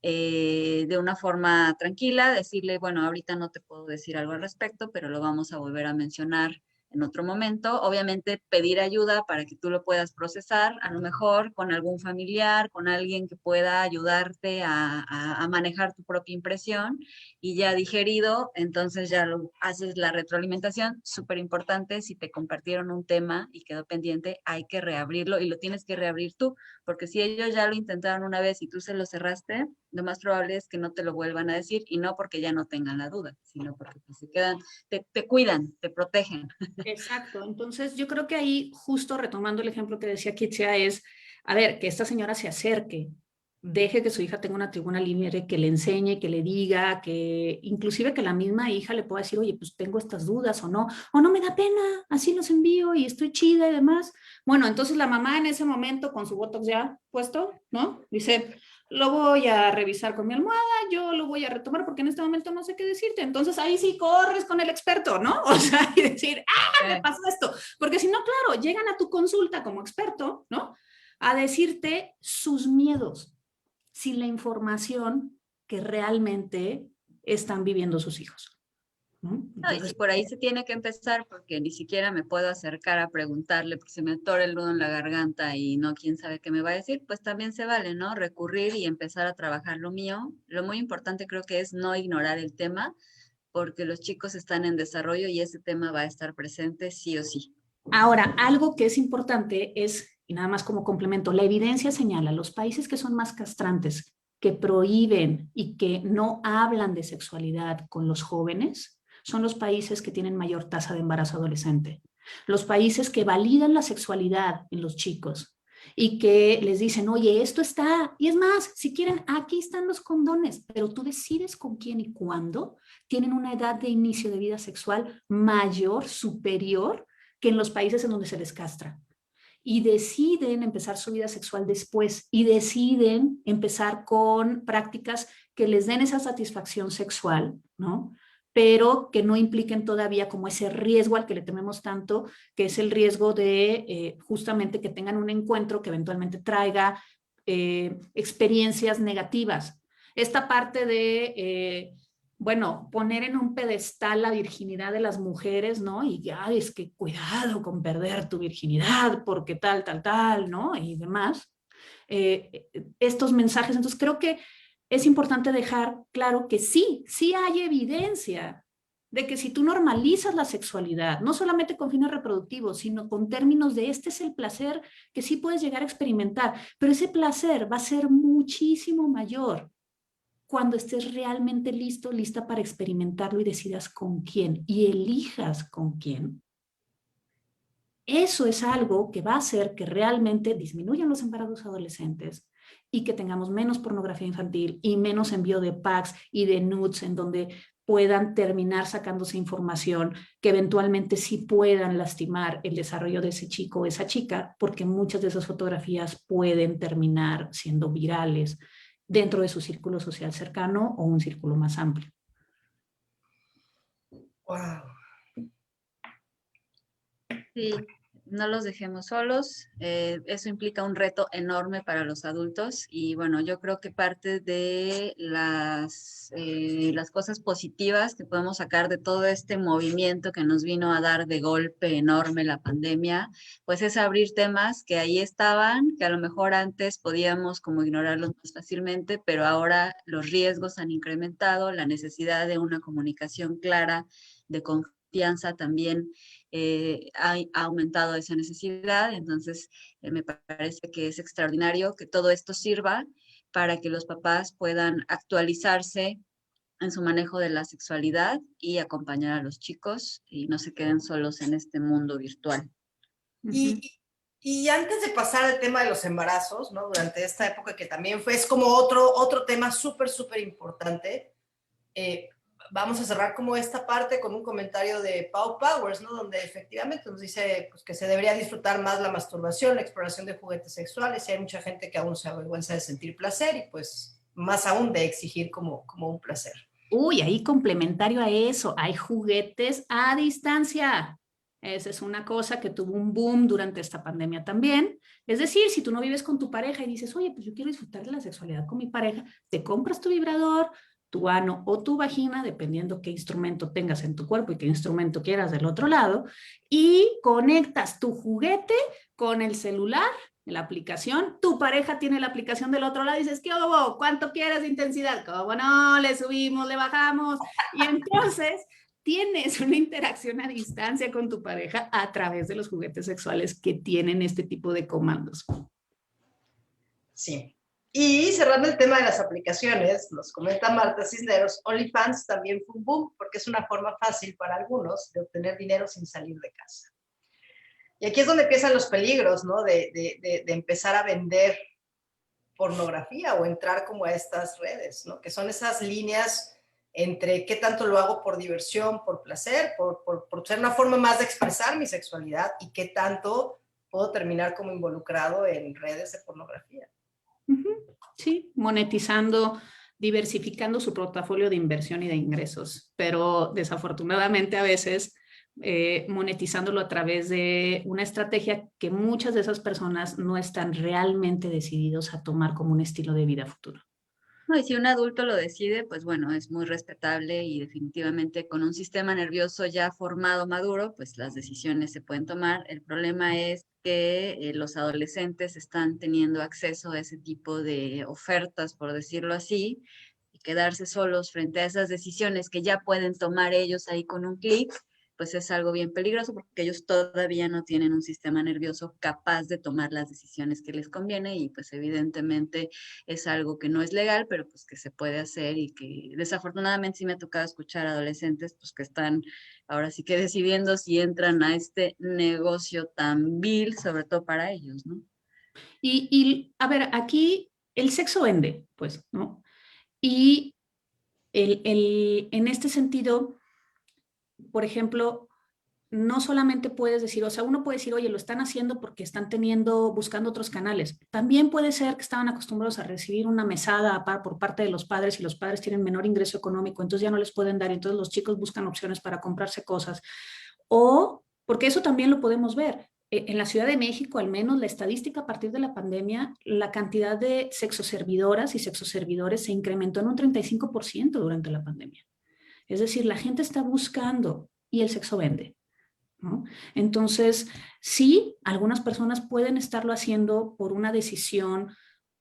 de una forma tranquila, decirle, bueno, ahorita no te puedo decir algo al respecto, pero lo vamos a volver a mencionar en otro momento. Obviamente pedir ayuda para que tú lo puedas procesar, a lo mejor con algún familiar, con alguien que pueda ayudarte a manejar tu propia impresión y ya digerido, entonces ya lo haces la retroalimentación. Súper importante, si te compartieron un tema y quedó pendiente, hay que reabrirlo y lo tienes que reabrir tú, porque si ellos ya lo intentaron una vez y tú se lo cerraste, lo más probable es que no te lo vuelvan a decir, y no porque ya no tengan la duda, sino porque pues, se quedan, te cuidan, te protegen. Exacto. Entonces, yo creo que ahí, justo retomando el ejemplo que decía Kitsia, es, a ver, que esta señora se acerque, deje que su hija tenga una tribuna libre, que le enseñe, que le diga, que inclusive que la misma hija le pueda decir, oye, pues tengo estas dudas o no me da pena, así los envío y estoy chida y demás. Bueno, entonces la mamá en ese momento con su botox ya puesto, ¿no? Dice, lo voy a revisar con mi almohada, yo lo voy a retomar porque en este momento no sé qué decirte. Entonces ahí sí corres con el experto, ¿no? O sea, y decir, me pasó esto. Porque si no, claro, llegan a tu consulta como experto, ¿no? A decirte sus miedos sin la información que realmente están viviendo sus hijos, ¿no? No, y Entonces, por ahí se tiene que empezar porque ni siquiera me puedo acercar a preguntarle porque se me atora el nudo en la garganta y no, quién sabe qué me va a decir, pues también se vale, ¿no? Recurrir y empezar a trabajar lo mío. Lo muy importante creo que es no ignorar el tema porque los chicos están en desarrollo y ese tema va a estar presente sí o sí. ahora, algo que es importante es, y nada más como complemento, la evidencia señala los países que son más castrantes, que prohíben y que no hablan de sexualidad con los jóvenes, son los países que tienen mayor tasa de embarazo adolescente. Los países que validan la sexualidad en los chicos y que les dicen, oye, esto está, y es más, si quieren, aquí están los condones, pero tú decides con quién y cuándo, tienen una edad de inicio de vida sexual mayor, superior que en los países en donde se les castra. Y deciden empezar su vida sexual después y deciden empezar con prácticas que les den esa satisfacción sexual, ¿no? Pero que no impliquen todavía como ese riesgo al que le tememos tanto, que es el riesgo de justamente que tengan un encuentro que eventualmente traiga experiencias negativas. Esta parte de bueno, poner en un pedestal la virginidad de las mujeres, ¿no? Y ya es que cuidado con perder tu virginidad porque tal, ¿no? Y demás. Estos mensajes, entonces creo que es importante dejar claro que sí hay evidencia de que si tú normalizas la sexualidad, no solamente con fines reproductivos, sino con términos de este es el placer que sí puedes llegar a experimentar, pero ese placer va a ser muchísimo mayor cuando estés realmente listo, lista para experimentarlo y decidas con quién y elijas con quién. Eso es algo que va a hacer que realmente disminuyan los embarazos adolescentes y que tengamos menos pornografía infantil y menos envío de packs y de nudes en donde puedan terminar sacándose información que eventualmente sí puedan lastimar el desarrollo de ese chico o esa chica, porque muchas de esas fotografías pueden terminar siendo virales dentro de su círculo social cercano o un círculo más amplio. Wow. Sí, no los dejemos solos. Eso implica un reto enorme para los adultos y bueno, yo creo que parte de las cosas positivas que podemos sacar de todo este movimiento que nos vino a dar de golpe enorme la pandemia, pues es abrir temas que ahí estaban, que a lo mejor antes podíamos como ignorarlos más fácilmente, pero ahora los riesgos han incrementado, la necesidad de una comunicación clara, de confianza también ha aumentado esa necesidad, entonces me parece que es extraordinario que todo esto sirva para que los papás puedan actualizarse en su manejo de la sexualidad y acompañar a los chicos y no se queden solos en este mundo virtual. Y antes de pasar al tema de los embarazos, ¿no? Durante esta época que también es como otro tema súper importante, vamos a cerrar como esta parte con un comentario de Pau Powers, ¿no? Donde efectivamente nos dice pues, que se debería disfrutar más la masturbación, la exploración de juguetes sexuales, y hay mucha gente que aún se avergüenza de sentir placer y pues más aún de exigir como un placer. Uy, ahí complementario a eso, hay juguetes a distancia. Esa es una cosa que tuvo un boom durante esta pandemia también. Es decir, si tú no vives con tu pareja y dices, oye, pues yo quiero disfrutar de la sexualidad con mi pareja, te compras tu vibrador, tu ano o tu vagina, dependiendo qué instrumento tengas en tu cuerpo y qué instrumento quieras del otro lado, y conectas tu juguete con el celular, la aplicación, tu pareja tiene la aplicación del otro lado y dices, ¿qué hubo? ¿Cuánto quieres de intensidad? ¿Cómo no? Le subimos, le bajamos. Y entonces tienes una interacción a distancia con tu pareja a través de los juguetes sexuales que tienen este tipo de comandos. Sí. Y cerrando el tema de las aplicaciones, nos comenta Marta Cisneros, OnlyFans también fue un boom porque es una forma fácil para algunos de obtener dinero sin salir de casa. Y aquí es donde empiezan los peligros, ¿no? De empezar a vender pornografía o entrar como a estas redes, ¿no? Que son esas líneas entre qué tanto lo hago por diversión, por placer, por ser una forma más de expresar mi sexualidad y qué tanto puedo terminar como involucrado en redes de pornografía. Sí, monetizando, diversificando su portafolio de inversión y de ingresos, pero desafortunadamente a veces monetizándolo a través de una estrategia que muchas de esas personas no están realmente decididos a tomar como un estilo de vida futuro. No, y si un adulto lo decide, pues bueno, es muy respetable y definitivamente con un sistema nervioso ya formado, maduro, pues las decisiones se pueden tomar. El problema es que los adolescentes están teniendo acceso a ese tipo de ofertas, por decirlo así, y quedarse solos frente a esas decisiones que ya pueden tomar ellos ahí con un clic, pues es algo bien peligroso porque ellos todavía no tienen un sistema nervioso capaz de tomar las decisiones que les conviene y pues evidentemente es algo que no es legal, pero pues que se puede hacer y que desafortunadamente sí me ha tocado escuchar a adolescentes pues que están ahora sí que decidiendo si entran a este negocio tan vil, sobre todo para ellos, ¿no? A ver, aquí el sexo vende, pues, ¿no? Y en este sentido, por ejemplo, no solamente puedes decir, o sea, uno puede decir, oye, lo están haciendo porque están buscando otros canales. También puede ser que estaban acostumbrados a recibir una mesada por parte de los padres y los padres tienen menor ingreso económico, entonces ya no les pueden dar, entonces los chicos buscan opciones para comprarse cosas. O, porque eso también lo podemos ver. En la Ciudad de México, al menos la estadística a partir de la pandemia, la cantidad de sexoservidoras y sexoservidores se incrementó en un 35% durante la pandemia. Es decir, la gente está buscando y el sexo vende, ¿no? Entonces, sí, algunas personas pueden estarlo haciendo por una decisión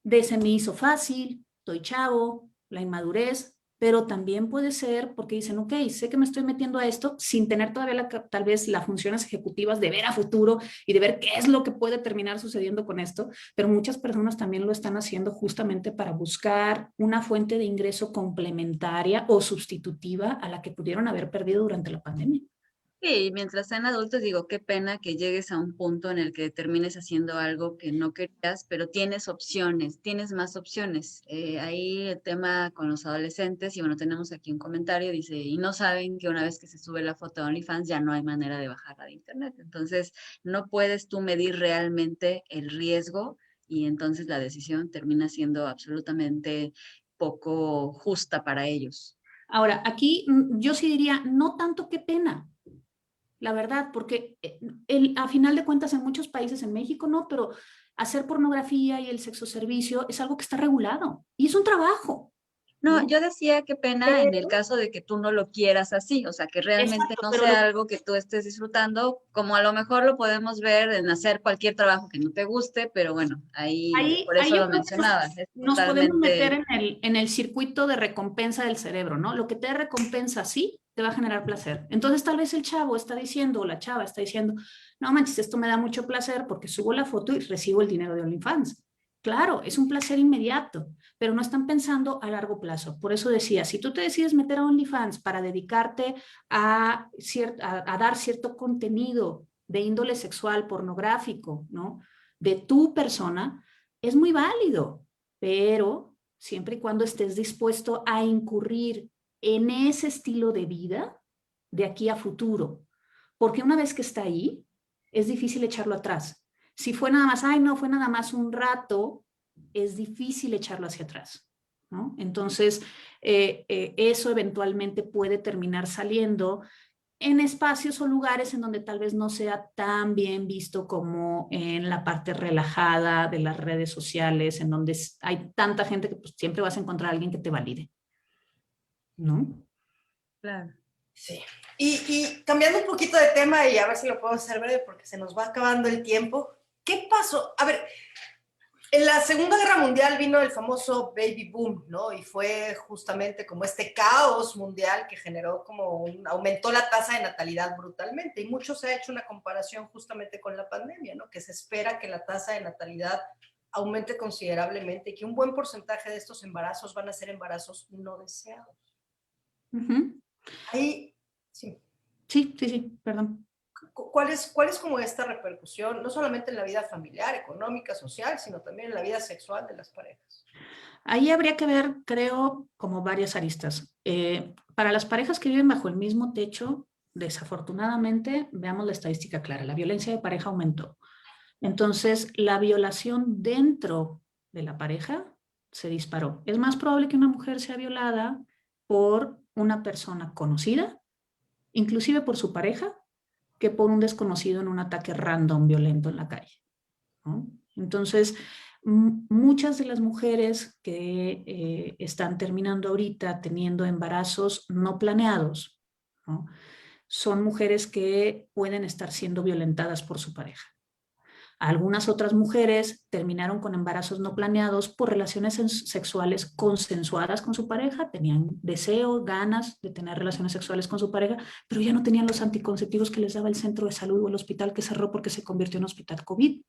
de se me hizo fácil, estoy chavo, la inmadurez, pero también puede ser porque dicen, ok, sé que me estoy metiendo a esto sin tener todavía tal vez las funciones ejecutivas de ver a futuro y de ver qué es lo que puede terminar sucediendo con esto, pero muchas personas también lo están haciendo justamente para buscar una fuente de ingreso complementaria o sustitutiva a la que pudieron haber perdido durante la pandemia. Sí, mientras sean adultos, digo, qué pena que llegues a un punto en el que termines haciendo algo que no querías, pero tienes opciones, tienes más opciones. Ahí el tema con los adolescentes, y bueno, tenemos aquí un comentario, dice, y no saben que una vez que se sube la foto a OnlyFans ya no hay manera de bajarla de internet. Entonces, no puedes tú medir realmente el riesgo y entonces la decisión termina siendo absolutamente poco justa para ellos. Ahora, aquí yo sí diría, no tanto qué pena, la verdad, porque a final de cuentas en muchos países, en México no, pero hacer pornografía y el sexo servicio es algo que está regulado y es un trabajo, No, ¿no? yo decía qué pena en el caso de que tú no lo quieras así, o sea, que realmente Exacto, no pero sea algo que tú estés disfrutando, como a lo mejor lo podemos ver en hacer cualquier trabajo que no te guste, pero bueno, ahí por ahí eso yo lo creo que mencionaba, es nos podemos meter totalmente, en el circuito de recompensa del cerebro, ¿no? Lo que te dé recompensa, sí, te va a generar placer. Entonces tal vez el chavo está diciendo, o la chava está diciendo, no manches, esto me da mucho placer porque subo la foto y recibo el dinero de OnlyFans. Claro, es un placer inmediato, pero no están pensando a largo plazo. Por eso decía, si tú te decides meter a OnlyFans para dedicarte a dar cierto contenido de índole sexual, pornográfico, ¿no? De tu persona, es muy válido, pero siempre y cuando estés dispuesto a incurrir en ese estilo de vida de aquí a futuro, porque una vez que está ahí, es difícil echarlo atrás. Si fue nada más, ay, no, fue nada más un rato, es difícil echarlo hacia atrás, ¿no? Entonces, eso eventualmente puede terminar saliendo en espacios o lugares en donde tal vez no sea tan bien visto como en la parte relajada de las redes sociales, en donde hay tanta gente que pues, siempre vas a encontrar a alguien que te valide, ¿no? claro. Sí. Y cambiando un poquito de tema y a ver si lo podemos hacer breve porque se nos va acabando el tiempo. ¿Qué pasó? A ver, en la Segunda Guerra Mundial vino el famoso baby boom, ¿no? Y fue justamente como este caos mundial que generó aumentó la tasa de natalidad brutalmente. Y mucho se ha hecho una comparación justamente con la pandemia, ¿no? Que se espera que la tasa de natalidad aumente considerablemente y que un buen porcentaje de estos embarazos van a ser embarazos no deseados. Ahí, sí. Sí, perdón. ¿Cuál es como esta repercusión, no solamente en la vida familiar, económica, social, sino también en la vida sexual de las parejas? Ahí habría que ver, creo, como varias aristas. Para las parejas que viven bajo el mismo techo, desafortunadamente, veamos la estadística clara, la violencia de pareja aumentó. Entonces, la violación dentro de la pareja se disparó. Es más probable que una mujer sea violada por una persona conocida, inclusive por su pareja, que por un desconocido en un ataque random violento en la calle, ¿no? Entonces, muchas de las mujeres que están terminando ahorita teniendo embarazos no planeados, ¿no?, son mujeres que pueden estar siendo violentadas por su pareja. Algunas otras mujeres terminaron con embarazos no planeados por relaciones sexuales consensuadas con su pareja, tenían deseo, ganas de tener relaciones sexuales con su pareja, pero ya no tenían los anticonceptivos que les daba el centro de salud o el hospital que cerró porque se convirtió en hospital COVID.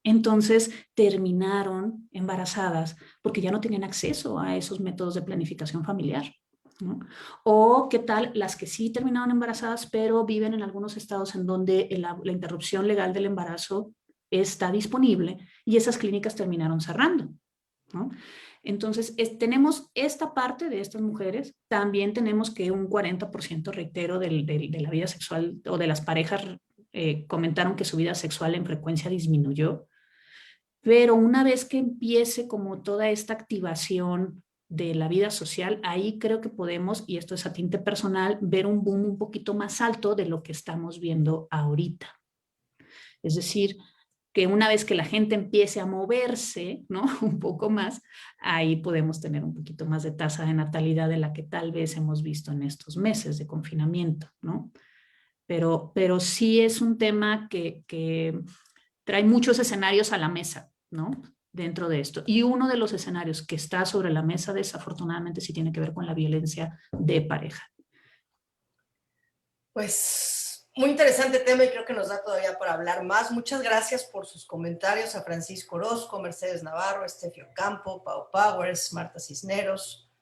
Entonces terminaron embarazadas porque ya no tenían acceso a esos métodos de planificación familiar, ¿no? O qué tal las que sí terminaron embarazadas, pero viven en algunos estados en donde la interrupción legal del embarazo está disponible y esas clínicas terminaron cerrando, ¿no? Entonces, tenemos esta parte de estas mujeres, también tenemos que un 40%, reitero, de la vida sexual o de las parejas comentaron que su vida sexual en frecuencia disminuyó, pero una vez que empiece como toda esta activación de la vida social, ahí creo que podemos, y esto es a tinte personal, ver un boom un poquito más alto de lo que estamos viendo ahorita. Es decir, que una vez que la gente empiece a moverse, ¿no?, un poco más, ahí podemos tener un poquito más de tasa de natalidad de la que tal vez hemos visto en estos meses de confinamiento, ¿no? Pero sí es un tema que trae muchos escenarios a la mesa, ¿no?, dentro de esto. Y uno de los escenarios que está sobre la mesa, desafortunadamente, sí tiene que ver con la violencia de pareja. Pues muy interesante tema y creo que nos da todavía para hablar más. Muchas gracias por sus comentarios a Francisco Orozco, Mercedes Navarro, Estefio Campo, Pau Powers, Marta Cisneros.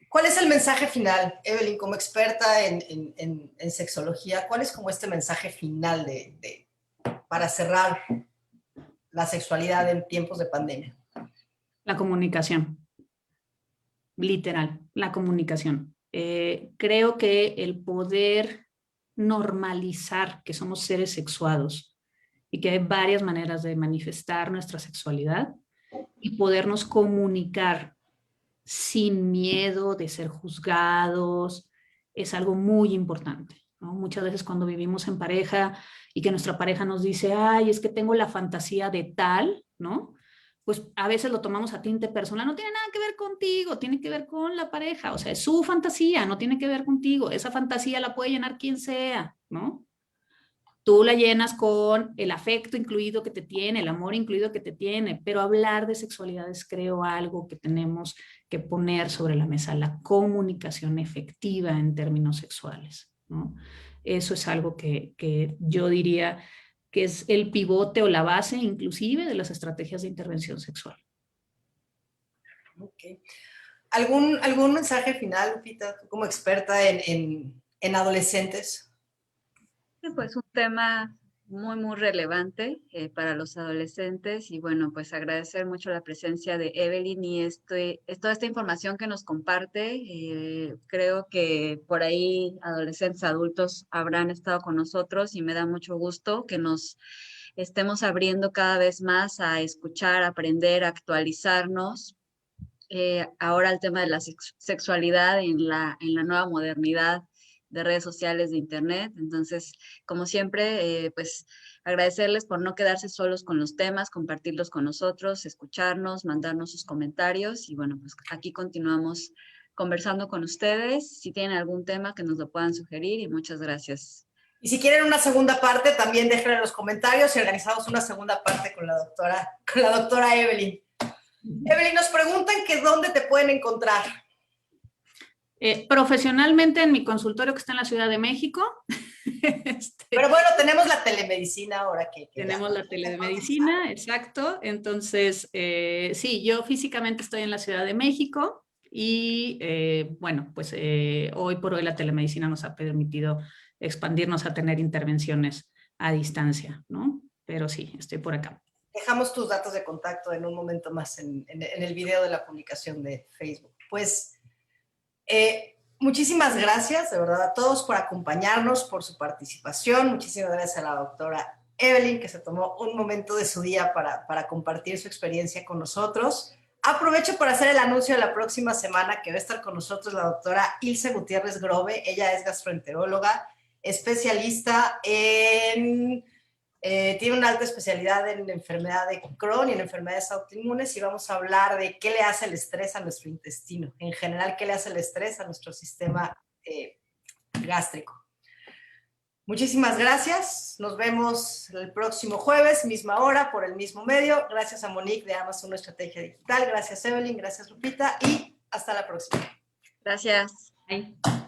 ¿Cuál es el mensaje final, Evelyn, como experta en sexología? ¿Cuál es como este mensaje final para cerrar la sexualidad en tiempos de pandemia? La comunicación, literal, la comunicación. Creo que el poder normalizar que somos seres sexuados y que hay varias maneras de manifestar nuestra sexualidad y podernos comunicar sin miedo de ser juzgados es algo muy importante, ¿no? Muchas veces cuando vivimos en pareja y que nuestra pareja nos dice, ay, es que tengo la fantasía de tal, ¿no?, pues a veces lo tomamos a tinte personal, no tiene nada que ver contigo, tiene que ver con la pareja, o sea, es su fantasía, no tiene que ver contigo, esa fantasía la puede llenar quien sea, ¿no? Tú la llenas con el afecto incluido que te tiene, el amor incluido que te tiene, pero hablar de sexualidad es, creo, algo que tenemos que poner sobre la mesa, la comunicación efectiva en términos sexuales, ¿no? Eso es algo que yo diría que es el pivote o la base inclusive de las estrategias de intervención sexual. Okay. ¿Algún mensaje final, Lupita, como experta en adolescentes? Pues un tema muy relevante para los adolescentes y bueno, pues agradecer mucho la presencia de Evelyn y toda esta información que nos comparte. Creo que por ahí adolescentes, adultos habrán estado con nosotros y me da mucho gusto que nos estemos abriendo cada vez más a escuchar, aprender, actualizarnos. Ahora el tema de la sexualidad en la nueva modernidad de redes sociales, de internet. Entonces, como siempre, pues agradecerles por no quedarse solos con los temas, compartirlos con nosotros, escucharnos, mandarnos sus comentarios y bueno, pues aquí continuamos conversando con ustedes. Si tienen algún tema que nos lo puedan sugerir y muchas gracias. Y si quieren una segunda parte, también déjenlo en los comentarios y organizamos una segunda parte con la doctora Evelyn. Evelyn, nos preguntan que dónde te pueden encontrar. Profesionalmente en mi consultorio que está en la Ciudad de México. Pero bueno, tenemos la telemedicina ahora que tenemos la telemedicina, exacto. Entonces, sí, yo físicamente estoy en la Ciudad de México y bueno, pues hoy por hoy la telemedicina nos ha permitido expandirnos a tener intervenciones a distancia, ¿no? Pero sí, estoy por acá. Dejamos tus datos de contacto en un momento más en el video de la publicación de Facebook. Pues muchísimas gracias, de verdad, a todos por acompañarnos, por su participación. Muchísimas gracias a la doctora Evelyn, que se tomó un momento de su día para compartir su experiencia con nosotros. Aprovecho para hacer el anuncio de la próxima semana que va a estar con nosotros la doctora Ilse Gutiérrez Grobe. Ella es gastroenteróloga, especialista en... tiene una alta especialidad en enfermedad de Crohn y en enfermedades autoinmunes y vamos a hablar de qué le hace el estrés a nuestro intestino, en general qué le hace el estrés a nuestro sistema gástrico. Muchísimas gracias, nos vemos el próximo jueves, misma hora, por el mismo medio. Gracias a Monique de Amazon Estrategia Digital, gracias Evelyn, gracias Lupita y hasta la próxima. Gracias. Bye.